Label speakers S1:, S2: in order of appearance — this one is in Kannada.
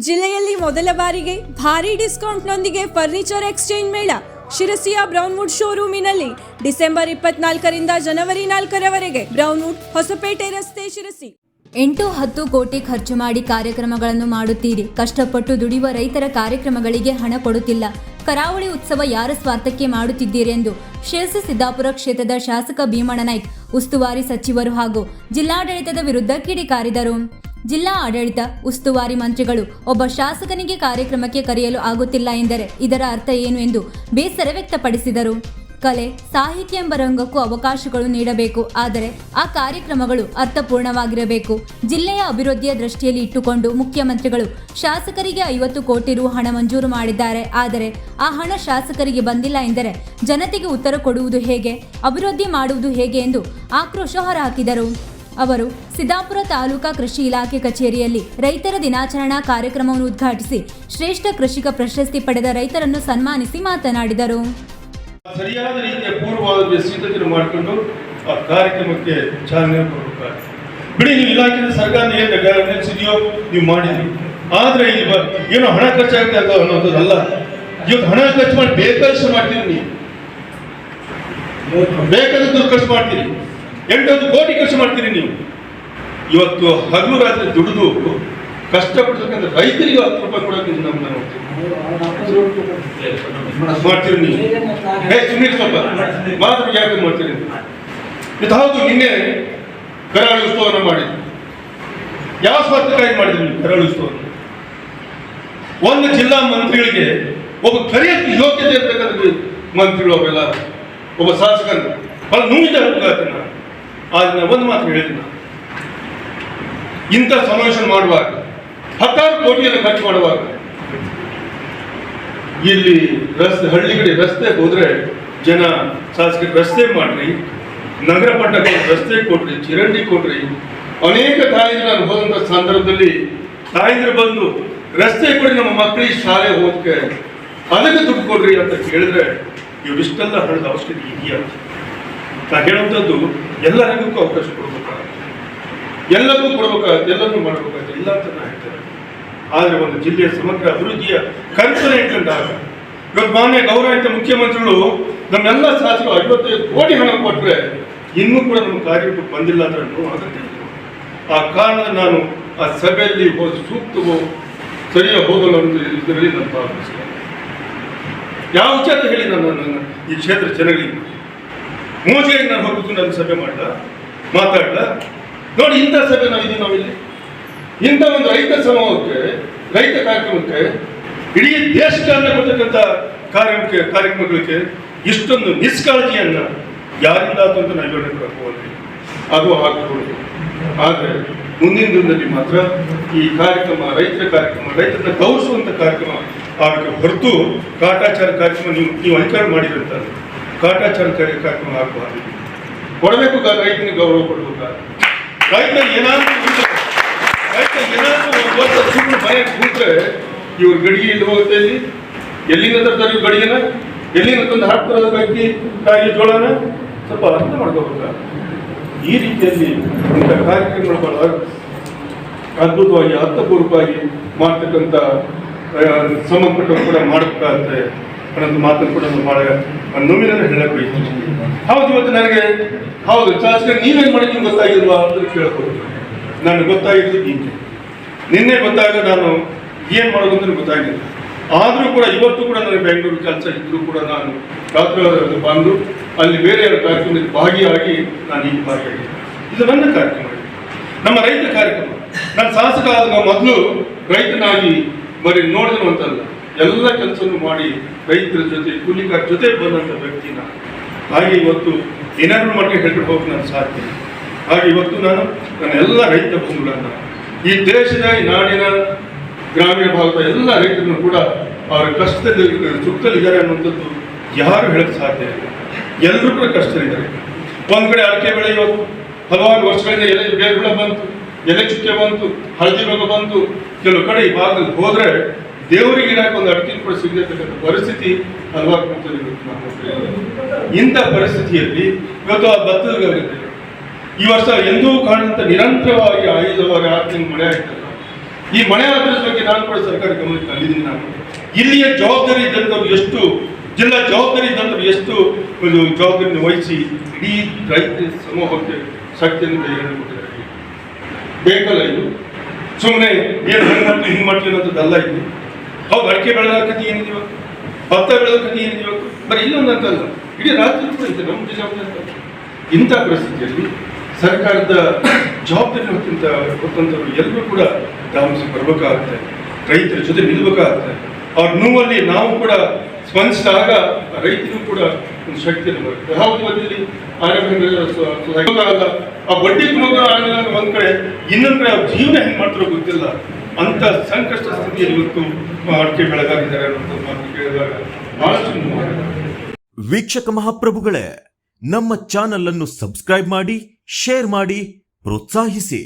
S1: ಜಿಲ್ಲೆಯಲ್ಲಿ ಮೊದಲ ಬಾರಿಗೆ ಭಾರಿ ಡಿಸ್ಕೌಂಟ್ನೊಂದಿಗೆ ಫರ್ನಿಚರ್ ಎಕ್ಸ್ಚೇಂಜ್ ಮೇಳ ಶಿರಸಿಯ ಬ್ರೌನ್ವುಡ್ ಶೋರೂಮಿನಲ್ಲಿ ಡಿಸೆಂಬರ್ 24ರಿಂದ ಜನವರಿ 4ರವರೆಗೆ ಬ್ರೌನ್ವುಡ್ ಹೊಸಪೇಟೆ ರಸ್ತೆ ಶಿರಸಿ.
S2: 8-10 ಕೋಟಿ ಖರ್ಚು ಮಾಡಿ ಕಾರ್ಯಕ್ರಮಗಳನ್ನು ಮಾಡುತ್ತೀರಿ. ಕಷ್ಟಪಟ್ಟು ದುಡಿಯುವ ರೈತರ ಕಾರ್ಯಕ್ರಮಗಳಿಗೆ ಹಣ ಕೊಡುತ್ತಿಲ್ಲ. ಕರಾವಳಿ ಉತ್ಸವ ಯಾರ ಸ್ವಾರ್ಥಕ್ಕೆ ಮಾಡುತ್ತಿದ್ದೀರಿ ಎಂದು ಶಿರಸಿ ಸಿದ್ದಾಪುರ ಕ್ಷೇತ್ರದ ಶಾಸಕ ಭೀಮಣ್ಣ ನಾಯ್ಕ ಉಸ್ತುವಾರಿ ಸಚಿವರು ಹಾಗೂ ಜಿಲ್ಲಾಡಳಿತದ ವಿರುದ್ಧ ಕಿಡಿಕಾರಿದರು. ಜಿಲ್ಲಾ ಆಡಳಿತ, ಉಸ್ತುವಾರಿ ಮಂತ್ರಿಗಳು ಒಬ್ಬ ಶಾಸಕನಿಗೆ ಕಾರ್ಯಕ್ರಮಕ್ಕೆ ಕರೆಯಲು ಆಗುತ್ತಿಲ್ಲ ಎಂದರೆ ಇದರ ಅರ್ಥ ಏನು ಎಂದು ಬೇಸರ ವ್ಯಕ್ತಪಡಿಸಿದರು. ಕಲೆ, ಸಾಹಿತ್ಯ ಎಂಬ ರಂಗಕ್ಕೂ ಅವಕಾಶಗಳು ನೀಡಬೇಕು. ಆದರೆ ಆ ಕಾರ್ಯಕ್ರಮಗಳು ಅರ್ಥಪೂರ್ಣವಾಗಿರಬೇಕು. ಜಿಲ್ಲೆಯ ಅಭಿವೃದ್ಧಿಯ ದೃಷ್ಟಿಯಲ್ಲಿ ಇಟ್ಟುಕೊಂಡು ಮುಖ್ಯಮಂತ್ರಿಗಳು ಶಾಸಕರಿಗೆ 50 ಕೋಟಿ ರು ಹಣ ಮಂಜೂರು ಮಾಡಿದ್ದಾರೆ. ಆದರೆ ಆ ಹಣ ಶಾಸಕರಿಗೆ ಬಂದಿಲ್ಲ ಎಂದರೆ ಜನತೆಗೆ ಉತ್ತರ ಕೊಡುವುದು ಹೇಗೆ, ಅಭಿವೃದ್ಧಿ ಮಾಡುವುದು ಹೇಗೆ ಎಂದು ಆಕ್ರೋಶ ಹೊರಹಾಕಿದರು. ಅವರು ಸಿದ್ದಾಪುರ ತಾಲೂಕಾ ಕೃಷಿ ಇಲಾಖೆ ಕಚೇರಿಯಲ್ಲಿ ರೈತರ ದಿನಾಚರಣಾ ಕಾರ್ಯಕ್ರಮವನ್ನು ಉದ್ಘಾಟಿಸಿ ಶ್ರೇಷ್ಠ ಕೃಷಿಕ ಪ್ರಶಸ್ತಿ ಪಡೆದ ರೈತರನ್ನು ಸನ್ಮಾನಿಸಿ ಮಾತನಾಡಿದರು.
S3: ಸರಿಯಾದ ರೀತಿಯ ಪೂರ್ವವಾದ ಸಿದ್ಧತೆ ಮಾಡಿಕೊಂಡು ಆ ಕಾರ್ಯಕ್ರಮಕ್ಕೆ ಚಾಲನೆ ಕೊಡಬೇಕಾಗುತ್ತೆ. ಬಿಡಿ, ನೀವು ಇಲಾಖೆಯ ಸರ್ಕಾರ ಏನು ನೆಲೆಸಿದೆಯೋ ನೀವು ಮಾಡಿದ್ರಿ, ಆದರೆ ಇಲ್ಲಿ ಏನೋ ಹಣ ಖರ್ಚಾಗುತ್ತೆ ಅಂತ ಅನ್ನೋದಲ್ಲ. ಇವತ್ತು ಹಣ ಖರ್ಚು ಮಾಡಿ ಬೇಕಾದಷ್ಟು ಮಾಡ್ತೀರಿ, ನೀವು ಬೇಕಾದಷ್ಟು ಖರ್ಚು ಮಾಡ್ತೀರಿ, 8 ಕೋಟಿ ಖರ್ಚು ಮಾಡ್ತೀರಿ. ನೀವು ಇವತ್ತು ಹಗಲು ರಾತ್ರಿ ದುಡಿದು ಕಷ್ಟಪಡ್ತಕ್ಕಂಥ ರೈತರಿಗೆ 10 ರೂಪಾಯಿ ಕೊಡೋಕೆ ಮಾಡ್ತೀರಿ. ನೀವು ಸುಮ್ಮನೆ ಸ್ವಲ್ಪ ಮಾತ್ರ ಯಾಕೆ ಮಾಡ್ತೀರಿ? ಇದು ಹೌದು, ನಿನ್ನೆ ಕರಾವಳಿ ಉತ್ಸವವನ್ನು ಮಾಡಿದ್ವಿ. ಯಾವ ಸ್ವಾರ್ಥಕ್ಕಾಗಿ ಮಾಡಿದ್ರಿ ನೀವು ಕರಾವಳಿ ಉತ್ಸವವನ್ನು? ಒಂದು ಜಿಲ್ಲಾ ಮಂತ್ರಿಗಳಿಗೆ ಒಬ್ಬ ಕರೆಯೋಕ್ಕೆ ಯೋಗ್ಯತೆ ಇರ್ತಕ್ಕಂಥ ಮಂತ್ರಿಗಳು ಅವೆಲ್ಲ ಒಬ್ಬ ಶಾಸಕನ ಬಹಳ ನೋವಿಂದ ಹೇಳ್ಬೇಕಾಗ್ತದೆ. ನಾನು ಆದರೆ ಒಂದು ಮಾತ್ರ ಹೇಳಿದ್ದೀನಿ, ಇಂಥ ಸಮಾವೇಶ ಮಾಡುವಾಗ 10 ಕೋಟಿಯನ್ನು ಖರ್ಚು ಮಾಡುವಾಗ ಇಲ್ಲಿ ರಸ್ತೆ ಹಳ್ಳಿಗಡೆ ರಸ್ತೆ ಹೋದ್ರೆ ಜನ ಶಾಸಕರಿಗೆ ರಸ್ತೆ ಮಾಡ್ರಿ, ನಗರ ಪಟ್ಟಣಕ್ಕೆ ರಸ್ತೆ ಕೊಡ್ರಿ, ಚಿರಂಡಿ ಕೊಡ್ರಿ. ಅನೇಕ ತಾಯಂದಿರು ನಾನು ಹೋದಂಥ ಸಂದರ್ಭದಲ್ಲಿ ತಾಯಂದಿರು ಬಂದು ರಸ್ತೆ ಕೊಡಿ, ನಮ್ಮ ಮಕ್ಕಳಿಗೆ ಶಾಲೆ ಹೋದಕ್ಕೆ ಅದಕ್ಕೆ ದುಡ್ಡು ಕೊಡ್ರಿ ಅಂತ ಕೇಳಿದ್ರೆ ಇವರಿಷ್ಟೆಲ್ಲ ಹಣದ ಅವಶ್ಯಕತೆ ಇದೆಯಾ? ನಾನು ಹೇಳುವಂಥದ್ದು ಎಲ್ಲರಿಗೂ ಅವಕಾಶ ಕೊಡ್ಬೇಕಾಗುತ್ತೆ, ಎಲ್ಲರಿಗೂ ಕೊಡ್ಬೇಕಾಗುತ್ತೆ, ಎಲ್ಲರಿಗೂ ಮಾಡ್ಬೇಕಾಗುತ್ತೆ, ಇಲ್ಲ ಅಂತ ನಾನು ಹೇಳ್ತೇನೆ. ಆದರೆ ಒಂದು ಜಿಲ್ಲೆಯ ಸಮಗ್ರ ಅಭಿವೃದ್ಧಿಯ ಕಲ್ಪನೆ ಇಟ್ಕೊಂಡಾಗ ಇವತ್ತು ಮಾನ್ಯ ಗೌರವಾನ್ವಿತ ಮುಖ್ಯಮಂತ್ರಿಗಳು ನಮ್ಮೆಲ್ಲ ಶಾಸಕರು 55 ಕೋಟಿ ಹಣ ಕೊಟ್ಟರೆ ಇನ್ನೂ ಕೂಡ ನಮ್ಮ ಕಾರ್ಯಕ್ಕೆ ಬಂದಿಲ್ಲ ಅಂದ್ರೆ ಆಗುತ್ತೆ. ಆ ಕಾರಣ ನಾನು ಆ ಸಭೆಯಲ್ಲಿ ಸೂಕ್ತವೋ ಸರಿಯ ಹೋಗಲ್ಲ ಅಂತ ಇದರಲ್ಲಿ ನಾನು ಭಾವಿಸ್ತೇನೆ. ಯಾವ ವಿಚಾರ ಹೇಳಿ ನಾನು ಈ ಕ್ಷೇತ್ರ ಜನಗಳಿಗೆ ಮೋಜಿಯಾಗಿ ನಾನು ಹೋಗ್ಬಿಟ್ಟು ನನ್ನ ಸಭೆ ಮಾತಾಡಲ ನೋಡಿ. ಇಂಥ ಸಭೆ ನಾವಿಲ್ಲಿ ಇಂಥ ಒಂದು ರೈತ ಸಮೂಹಕ್ಕೆ, ರೈತ ಕಾರ್ಯಕ್ರಮಕ್ಕೆ, ಇಡೀ ದೇಶಕ್ಕೆ ಅನ್ನ ಕೊಡ್ತಕ್ಕಂಥ ಕಾರ್ಯಕ್ರಮಗಳಿಗೆ ಇಷ್ಟೊಂದು ನಿಷ್ಕಾಳಜಿಯನ್ನ ಯಾರಿಂದ ಆಯ್ತು ಅಂತ ನಾವು ಹೇಳಕ್ಕೆ ಅದು ಹಾಕಿಕೊಳ್ಳಿ. ಆದರೆ ಮುಂದಿನ ದಿನದಲ್ಲಿ ಮಾತ್ರ ಈ ಕಾರ್ಯಕ್ರಮ ರೈತರ ಕಾರ್ಯಕ್ರಮ, ರೈತರನ್ನ ಗೌರವಿಸುವಂಥ ಕಾರ್ಯಕ್ರಮ ಆಗಕ್ಕೆ ಹೊರತು ಕಾಟಾಚಾರ ಕಾರ್ಯಕ್ರಮ ನೀವು ಅಧಿಕಾರ ಮಾಡಿದಂತ ಕಾಟಾಚಾರ ಕಾರ್ಯಕ್ರಮ ಆಗಬಾರ್ದು. ಕೊಡಬೇಕು, ರೈತನಿಗೆ ಗೌರವ ಕೊಡಬೇಕು. ರೈತ ಏನಾದರೂ ಒಂದು ವರ್ಷ ಸುಮ್ಮನೆ ಮನೆಗೆ ಕೂತ್ರೆ ಇವ್ರ ಗಡಿಗೆ ಇಲ್ಲಿ ಹೋಗುತ್ತೆ, ಎಲ್ಲಿಂದ ತರ್ತಾರೆ ಇವ್ರ ಗಡಿಗೆನ, ಎಲ್ಲಿಂದ ತಂದು ಹಾಕ್ತಾರೆ ಅಕ್ಕಿ ರಾಗಿ ಜೋಳನ, ಸ್ವಲ್ಪ ಅರ್ಥ ಮಾಡ್ಕೋಬೇಕ. ಈ ರೀತಿಯಲ್ಲಿ ಇಂಥ ಕಾರ್ಯಕ್ರಮಗಳು ಬಹಳ ಅದ್ಭುತವಾಗಿ ಅರ್ಥಪೂರ್ವಕವಾಗಿ ಮಾಡ್ತಕ್ಕಂಥ ಸಂಬಂಧಪಟ್ಟವರು ಕೂಡ ಮಾಡಬೇಕಾಗತ್ತೆ ಅನ್ನೋದು ಮಾತನ್ನು ಕೂಡ ಬಹಳ ನೋವಿನಲ್ಲಿ ಹೇಳಕ್ ಬಯಸ್ತೀನಿ. ಹೌದು, ಇವತ್ತು ನನಗೆ ಹೌದು ಶಾಸಕ ನೀವೇನು ಮಾಡಿ ನಿಮ್ಗೆ ಗೊತ್ತಾಗಿಲ್ವಾ ಅಂತ ಕೇಳ್ಬೋದು. ನನಗೆ ಗೊತ್ತಾಗಿದ್ದು ನಿನ್ನೆ ಗೊತ್ತಾಗ ನಾನು ಏನು ಮಾಡೋದು ಅಂತ ಗೊತ್ತಾಗಿಲ್ಲ. ಆದರೂ ಕೂಡ ಇವತ್ತು ಕೂಡ ನನಗೆ ಬೆಂಗಳೂರು ಕೆಲಸ ಇದ್ದರೂ ಕೂಡ ನಾನು ರಾತ್ರಿ ಬಂದು ಅಲ್ಲಿ ಬೇರೆ ಕಾರ್ಯಕ್ರಮದಲ್ಲಿ ಭಾಗಿಯಾಗಿ ನಾನು ಈಗ ಭಾಗಿಯಾಗಿದ್ದೆ. ಇದು ನನ್ನ ಕಾರ್ಯಕ್ರಮ, ನಮ್ಮ ರೈತ ಕಾರ್ಯಕ್ರಮ. ನಾನು ಶಾಸಕ ಆದಾಗ ಮೊದಲು ರೈತನಾಗಿ ಬರೀ ನೋಡಿದ್ರು ಅಂತಲ್ಲ, ಎಲ್ಲ ಕೆಲಸವನ್ನು ಮಾಡಿ ರೈತರ ಜೊತೆ ಕೂಲಿಕಾರ ಜೊತೆ ಬಂದಂಥ ವ್ಯಕ್ತಿ ನಾನು. ಹಾಗೆ ಇವತ್ತು ಏನಾದರೂ ಮಟ್ಟಿಗೆ ಹೇಳ್ಬಿಟ್ಟು ಹೋಗಿ ನಾನು ಸಾಧ್ಯ. ಹಾಗೆ ಇವತ್ತು ನಾನು ನನ್ನ ಎಲ್ಲ ರೈತ ಬಂಧುಗಳನ್ನು, ಈ ದೇಶದ ಈ ನಾಡಿನ ಗ್ರಾಮೀಣ ಭಾಗದ ಎಲ್ಲ ರೈತರನ್ನು ಕೂಡ ಅವರ ಕಷ್ಟದಲ್ಲಿ ಸುಖದಲ್ಲಿದ್ದಾರೆ ಅನ್ನುವಂಥದ್ದು ಯಾರು ಹೇಳಕ್ಕೆ ಸಾಧ್ಯ ಇಲ್ಲ. ಎಲ್ಲರೂ ಕೂಡ ಕಷ್ಟದಲ್ಲಿದ್ದಾರೆ. ಒಂದು ಕಡೆ ಅಡಿಕೆ ಬೆಳೆ ಇವತ್ತು ಹಲವಾರು ವರ್ಷಗಳಿಂದ ಎಲೆ ಬೇರುಗಳ ಬಂತು, ಎಲೆ ಚುಕ್ಕೆ ಬಂತು, ಹಳದಿ ರೋಗ ಬಂತು. ಕೆಲವು ಕಡೆ ಈ ಭಾಗದಲ್ಲಿ ಹೋದರೆ ದೇವರಿಗೆ ಇಡಕ್ಕೆ ಒಂದು ಅಡಿಕೆ ಕೂಡ ಸಿಗತಕ್ಕಂಥ ಪರಿಸ್ಥಿತಿ ಹಲವಾರು ಇಂಥ ಪರಿಸ್ಥಿತಿಯಲ್ಲಿ ಇವತ್ತು ಆ ಭತ್ತದ ಈ ವರ್ಷ ಎಂದೂ ಕಾಣಂತ ನಿರಂತರವಾಗಿ 5 ವಾರ 6 ತಿಂಗಳು ಮಳೆ ಆಗ್ತದೆ. ಈ ಮಳೆ ಆಧಾರದ ಬಗ್ಗೆ ನಾನು ಕೂಡ ಸರ್ಕಾರ ತಂದಿದ್ದೀನಿ ನಾನು. ಇಲ್ಲಿಯ ಜವಾಬ್ದಾರಿ ಇದ್ದಂಥವ್ರು ಎಷ್ಟು, ಜಿಲ್ಲಾ ಜವಾಬ್ದಾರಿ ಇದ್ದಂಥವ್ರು ಎಷ್ಟು ಒಂದು ಜವಾಬ್ದಾರಿಯನ್ನು ವಹಿಸಿ ಇಡೀ ರೈತ ಸಮೂಹಕ್ಕೆ ಶಕ್ತಿಯನ್ನು ಕೈಗೊಂಡು ಕೊಟ್ಟಿದ್ದಾರೆ. ಬೇಕಲ್ಲ ಇದು, ಸುಮ್ಮನೆ ಏನು ಹಂಗೆ ಮಾಡ್ತೀವಿ ಹಿಂಗೆ ಮಾಡ್ತೀವಿ ಅನ್ನೋದಲ್ಲ ಇದು. ಹೌದು, ಅಡಿಕೆ ಬೆಳೆದ ಕಥೆ ಏನಿದೆ ಇವತ್ತು, ಭತ್ತ ಬೆಳೆದ ಕಥೆ ಏನಿದೆ ಇವತ್ತು, ಬರೀ ಇಲ್ಲೊಂದಂತಲ್ಲ, ಇಡೀ ರಾಜ್ಯದ ಕೂಡ ಇದೆ, ನಮ್ಮ ಜಿಲ್ಲೆ. ಇಂಥ ಪರಿಸ್ಥಿತಿಯಲ್ಲಿ ಸರ್ಕಾರದ ಜವಾಬ್ದಾರಿ ಹೊತ್ತಂಥವ್ರು ಎಲ್ಲರೂ ಕೂಡ ಗಮನಿಸಿ ಬರಬೇಕಾಗುತ್ತೆ, ರೈತರ ಜೊತೆ ನಿಲ್ಲಬೇಕಾಗುತ್ತೆ. ಅವ್ರ ನೋವಲ್ಲಿ ನಾವು ಕೂಡ ಸ್ಪಂದಿಸಿದಾಗ ರೈತರು ಕೂಡ ಒಂದು ಶಕ್ತಿಯನ್ನು ಬರುತ್ತೆ. ಹೌದು, ಇವತ್ತಿಲ್ಲಿ ಆ ಬಡ್ಡಿ ಆಗಲ್ಲ ಒಂದ್ ಕಡೆ, ಇನ್ನೊಂದ್ ಕಡೆ ಅವ್ರ ಜೀವನ ಹೆಂಗೆ ಮಾಡ್ತಾರೋ ಗೊತ್ತಿಲ್ಲ. ಅಂತ ಸಂಕಷ್ಟ ಸ್ಥಿತಿಯಲ್ಲಿ ಇವತ್ತು ಅಡಿಕೆ ಬೆಳೆಗಾರಿದ್ದಾರೆ ಅನ್ನೋದು ಮಾತು ಕೇಳಿದಾಗ ಬಹಳಷ್ಟು ನೋವಾಗುತ್ತೆ.
S4: ವೀಕ್ಷಕ ಮಹಾಪ್ರಭುಗಳೇ, ನಮ್ಮ ಚಾನಲ್ ಅನ್ನು ಸಬ್ಸ್ಕ್ರೈಬ್ ಮಾಡಿ, ಶೇರ್ ಮಾಡಿ, ಪ್ರೋತ್ಸಾಹಿಸಿ.